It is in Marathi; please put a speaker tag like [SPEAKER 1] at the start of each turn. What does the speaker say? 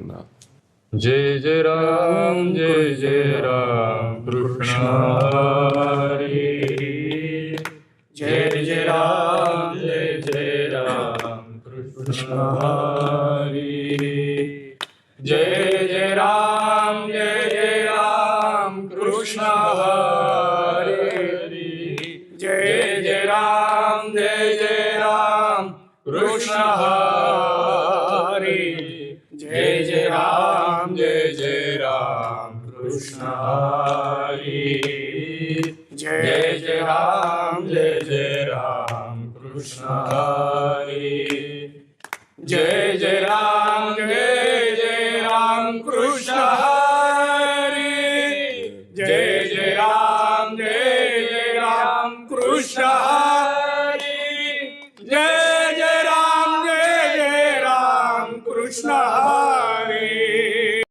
[SPEAKER 1] ना.
[SPEAKER 2] जय जय राम कृष्ण हरी. जय जय राम कृष्ण हरी. जय जय राम कृष्ण हरी. जय जय राम कृष्ण हरी. जय जय राम कृष्ण हरी. जय जय राम कृष्ण हरी.